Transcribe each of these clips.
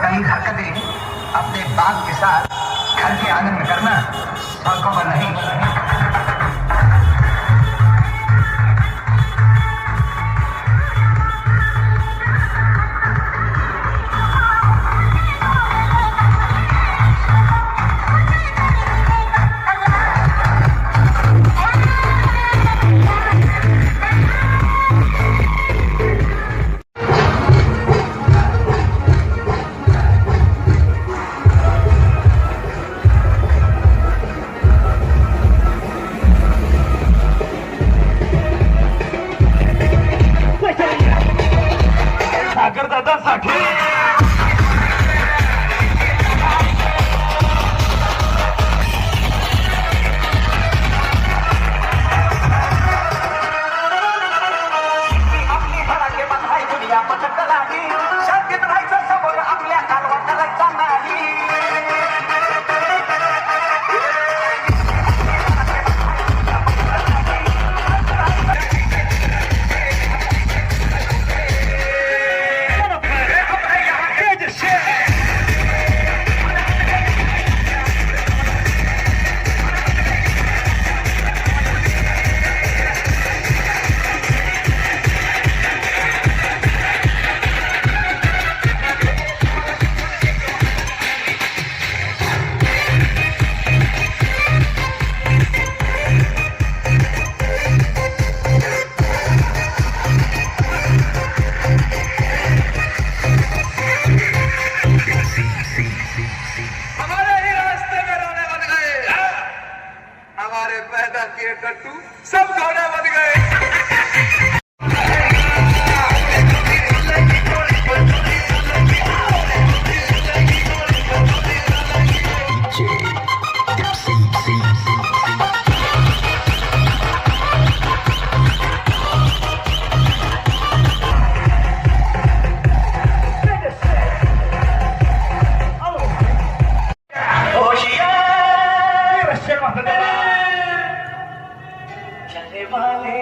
कई हरकतें अपने बाप के साथ घर के आंगन में करना सड़कों पर नहीं। कट्टू सब घोड़े बन गए। चले वाले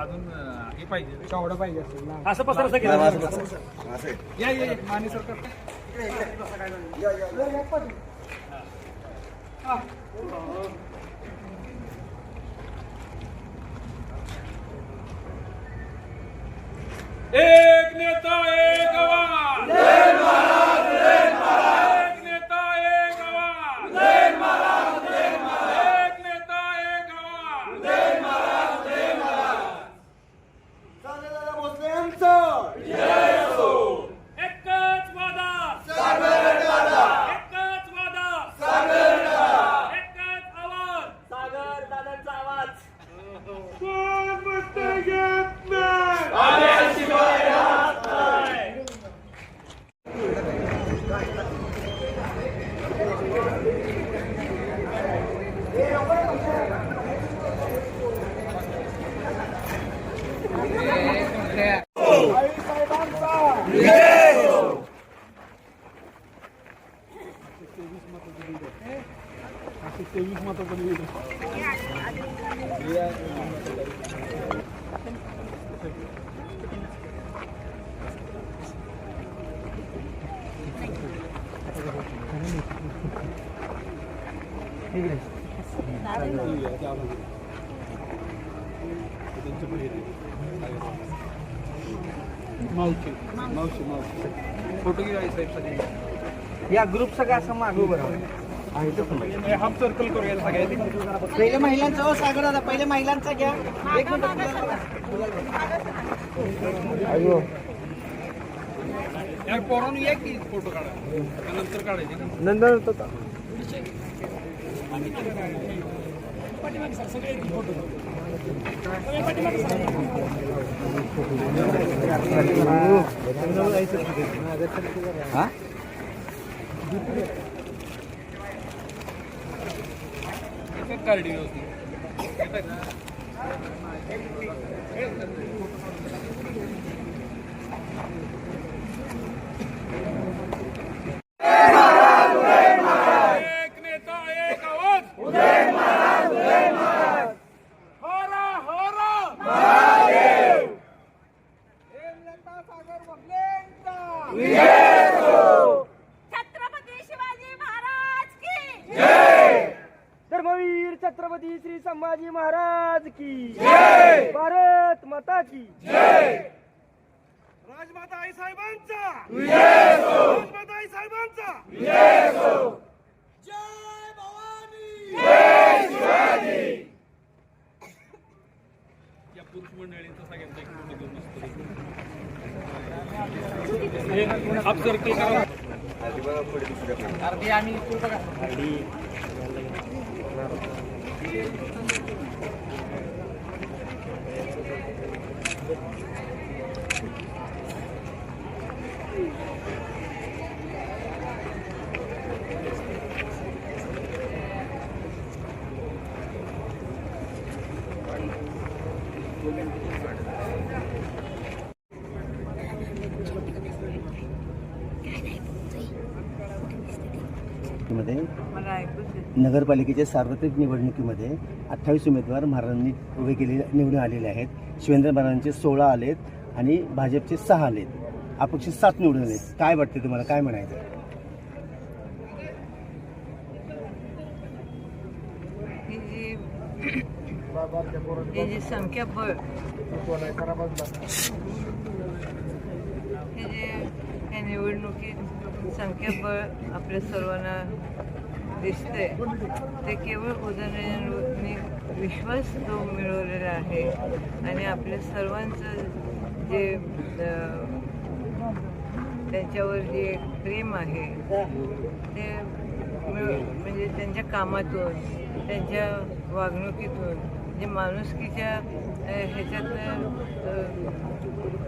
अजून हे पाहिजे चौडा पाहिजे असेल ना. असं पसरा सगळं या या माने सरकार एक नेता एक आवाज जय महाराज जय महाराज एक नेता एक आवाज जय महाराज जय महाराज एक नेता एक आवाज जय महाराज जय महाराज दादा भोसले यांचं जय असो एकच वादा सागर दादा एकच वादा सागर दादा एकच आवाज सागर दादांचा आवाज. कोण मत घेत नाही आल्याशिवाय राहत नाही. आई साहेबांचा तेवीस मताचं लीड. मावशी मावशी मावशी फोटो घ्या साहेब सगळे. या ग्रुप सगळं असं मागू बरोबर हाफ सर्कल करूया सगळ्यांनी पहिले महिलांचा हो सागर दादा पहिले महिलांचा घ्या. एक मिनिट यार पोरांनी या की फोटो काढा नंतर काढायचे नंतर होता. कार्डी एक नेता एक आवाज जय महाराज जय महाराज होरा होरा महादेव सागर भोसलेंचा छत्रपती शिवाजी महाराज की धर्मवीर छत्रपती श्री संभाजी महाराज की जय. भारत माता की जय राजमाता आई साहेबांचा राजमाता आई साहेबांचा जय भवानी जय शिवाजी या पुरुष मंडळींचा सगळ्यांचा एक फोटो घेऊन मस्त हाफ सर्कल करा अर्धी आणि इकडे बघा. मध्ये नगरपालिकेच्या सार्वत्रिक निवडणुकीमध्ये 28 उमेदवार महाराजांनी उभे केलेले निवडून आलेले आहेत. शिवेंद्र महाराजांचे 16 आलेत आणि भाजपचे 6 आलेत. अपक्ष 7 निवडून आलेत. काय वाटते तुम्हाला, काय म्हणायचं? हे जे संख्याबळ हे जे या निवडणुकीत संख्याबळ आपल्या सर्वांना दिसतंय ते केवळ उदयनराजेंनी विश्वास जो मिळवलेला आहे आणि आपल्या सर्वांचं जे त्यांच्यावर जे प्रेम आहे ते म्हणजे त्यांच्या कामातून त्यांच्या वागणुकीतून जे माणुसकीच्या ह्याच्यातनं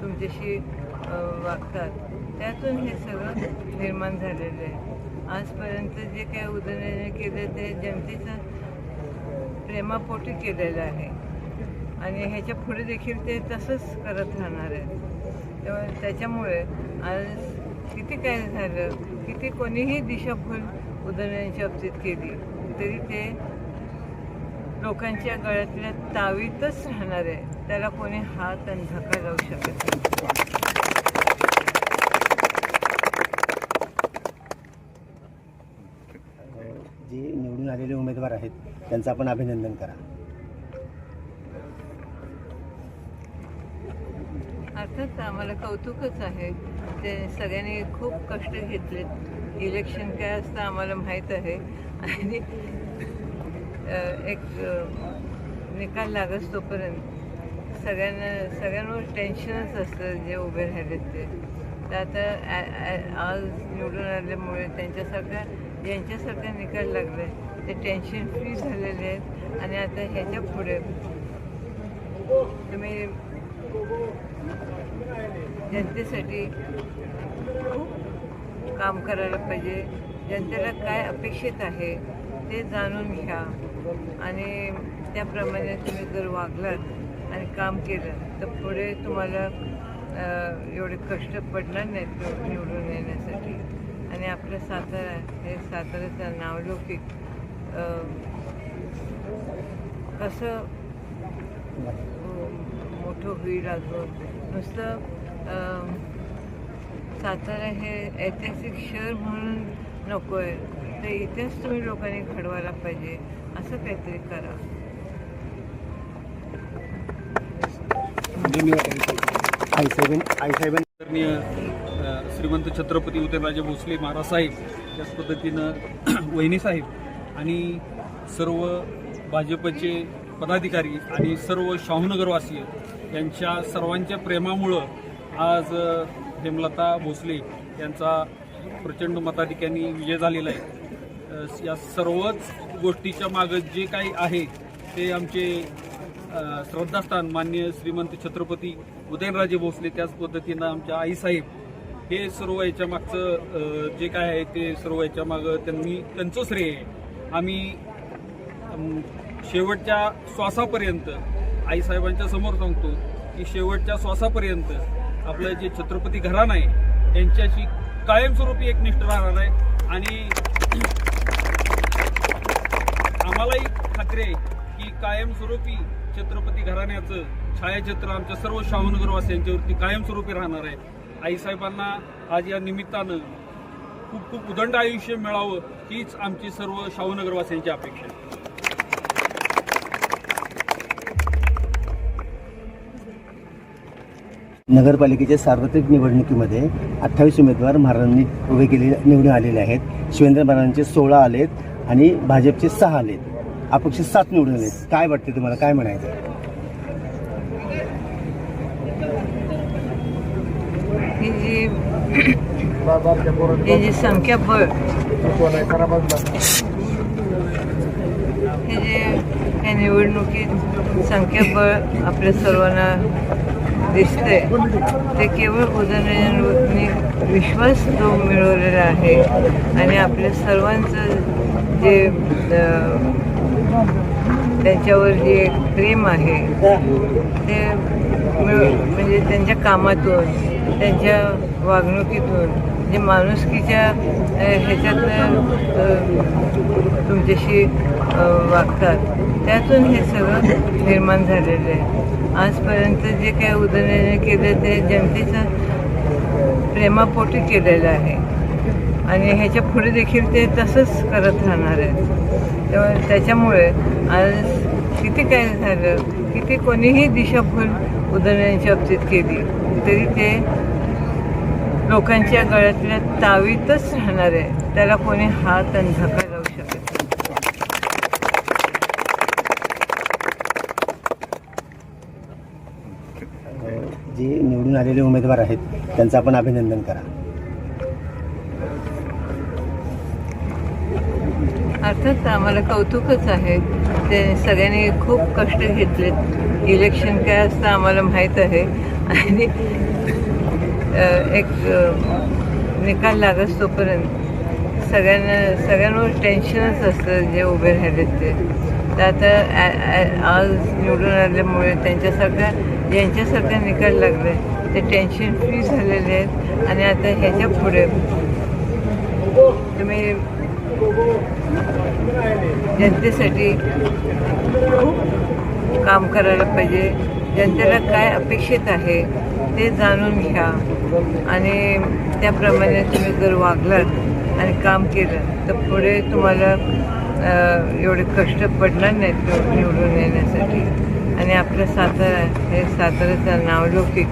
तुमच्याशी वागतात त्यातून हे सगळं निर्माण झालेलं आहे. आजपर्यंत जे काही उदयनराजेंनी केलं ते जनतेचं प्रेमापोटी केलेलं आहे आणि ह्याच्या पुढे देखील ते तसंच करत राहणार आहे. त्याच्यामुळे आज किती काय झालं, किती कोणीही दिशाभूल उदयनराजेंच्या बाबतीत केली तरी ते लोकांच्या गळ्यातल्या तावीतच राहणार आहे. त्याला कोणी हात आणि धक्का लावू शकत नाही. जे निवडून आलेले उमेदवार आहेत त्यांचं आपण अभिनंदन करा. अर्थात आम्हाला कौतुकच आहे. ते सगळ्यांनी खूप कष्ट घेतलेत. इलेक्शन काय असतं आम्हाला माहीत आहे आणि एक निकाल लागत तोपर्यंत सगळ्यांवर टेन्शनच असतं जे उभे राहिलेत ते. तर आता आज निवडून आल्यामुळे यांच्यासारखा निकाल लागला ते टेन्शन फ्री झालेले आहेत. आणि आता ह्याच्या पुढे तुम्ही जनतेसाठी खूप काम करायला पाहिजे. जनतेला काय अपेक्षित आहे ते जाणून घ्या आणि त्याप्रमाणे तुम्ही जर वागलात आणि काम केलं तर पुढे तुम्हाला एवढे कष्ट पडणार नाहीत निवडून येण्यासाठी. आणि आपलं सातारा हे साताऱ्याचं नावलौकिक कसं मोठं होईल अजून. नुसतं सातारा हे ऐतिहासिक शहर म्हणून नको आहे, तर इथेच तुम्ही लोकांनी घडवायला पाहिजे. असं काहीतरी करा. आदरणीय श्रीमंत छत्रपती उदयनराजे भोसले महाराज साहेब, त्याच पद्धतीनं वहिनी साहेब आणि सर्व भाजपचे पदाधिकारी आणि सर्व शाहूनगरवासीय यांच्या सर्वांच्या प्रेमामुळं आज हेमलता भोसले यांचा प्रचंड मताधिक्याने विजय झालेला आहे. या सर्वच गोष्टीच्या मागं जे काही आहे ते आमचे श्रद्धास्थान माननीय श्रीमंत छत्रपती उदयनराजे भोसले, त्याच पद्धतीनं आमच्या आईसाहेब, हे सर्व याच्या मागचं जे काय आहे ते सर्व याच्या मागं त्यांचं श्रेय आहे. आम्ही शेवटच्या श्वासापर्यंत आईसाहेबांच्या समोर सांगतो की शेवटच्या श्वासापर्यंत आपलं जे छत्रपती घराणं आहे यांच्याशी कायमस्वरूपी एकनिष्ठ राहणार आहे. आणि आम्हालाही खात्री आहे की कायमस्वरूपी छत्रपती घराण्याचं छायाचित्र आमच्या सर्व शाहूनगरवासियांच्यावरती कायमस्वरूपी राहणार आहे. आईसाहेबांना आज या निमित्तानं खूप खूप उदंड आयुष्य मिळावं हीच आमची सर्व शाहूनगरवासियांची अपेक्षा आहे. नगरपालिकेच्या सार्वत्रिक निवडणुकीमध्ये 28 उमेदवार महाराजांनी उभे केलेले निवडून आलेले आहेत. शिवेंद्र महाराजांचे 16 आलेत आणि भाजपचे 6 आलेत. अपक्ष 7 निवडून आलेत. काय वाटते तुम्हाला, काय म्हणायचं? हे जे संख्याबळ हे निवडणुकीत संख्याबळ आपल्या सर्वांना दिसतंय ते केवळ उदयनराजेंनी विश्वास जो मिळवलेला आहे आणि आपल्या सर्वांचं जे त्यांच्यावर जे प्रेम आहे ते म्हणजे त्यांच्या कामातून, त्यांच्या वागणुकीतून, जे माणुसकीच्या ह्याच्यातनं तुमच्याशी वागतात त्यातून हे सगळं निर्माण झालेलं आहे. आजपर्यंत जे काही उदयनराजेंनी केलं ते जनतेच्या प्रेमापोटी केलेलं आहे आणि ह्याच्या पुढे देखील ते तसंच करत राहणार आहे. त्याच्यामुळे आज किती काय झालं, किती कोणीही दिशाभूल उदयनराजेंच्या बाबतीत केली तरी ते लोकांच्या गळ्यातल्या तावीतच राहणार आहे. त्याला कोणी हात आणि धक्का लावू शकत नाही. जे निवडून आलेले उमेदवार आहेत त्यांचं आपण अभिनंदन करा. अर्थात आम्हाला कौतुकच आहे. ते सगळ्यांनी खूप कष्ट घेतलेत. इलेक्शन काय असतं आम्हाला माहीत आहे आणि एक निकाल लागत तोपर्यंत सगळ्यांवर टेन्शनच असतं जे उभे राहिलेत ते. तर आता आज निवडून आल्यामुळे यांच्यासारखा निकाल लागला ते टेन्शन फ्री झालेले आहेत. आणि आता ह्याच्या पुढे तुम्ही जनतेसाठी खूप काम करायला पाहिजे. जनतेला काय अपेक्षित आहे ते जाणून घ्या आणि त्याप्रमाणे तुम्ही जर वागलात आणि काम केलं तर पुढे तुम्हाला एवढे कष्ट पडणार नाहीत निवडून येण्यासाठी. आणि आपलं सातारा हे साताऱ्याचं नावलौकिक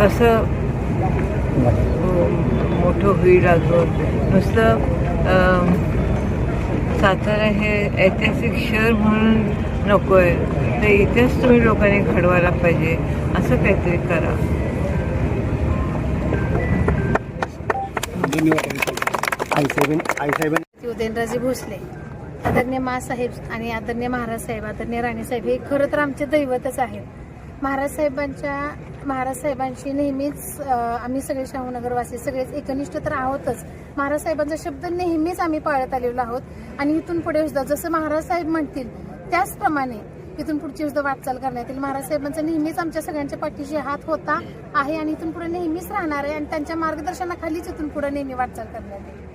कसं मोठं होईल अजून. नुसतं सातारा हे ऐतिहासिक शहर म्हणून नको आहे तर इथेच तुम्ही लोकांनी घडवायला पाहिजे, असं काहीतरी करा. उदयनराजे भोसले, आदरणीय माँसाहेब आणि आदरणीय महाराज साहेब, आदरणीय राणीसाहेब हे खरं तर आमचे दैवतच आहेत. महाराज साहेबांशी नेहमीच आम्ही सगळे शाहूनगरवासी सगळेच एकनिष्ठ तर आहोतच. महाराज साहेबांचा शब्द नेहमीच आम्ही पाळत आलेलो आहोत आणि इथून पुढे सुद्धा जसं महाराज साहेब म्हणतील त्याचप्रमाणे इथून पुढची सुद्धा वाटचाल करण्यात येईल. महाराज साहेबांचा नेहमीच आमच्या सगळ्यांच्या पाठीशी हात होता आहे आणि इथून पुढे नेहमीच राहणार आहे आणि त्यांच्या मार्गदर्शनाखालीच इथून पुढे नेहमी वाटचाल करण्यात येईल.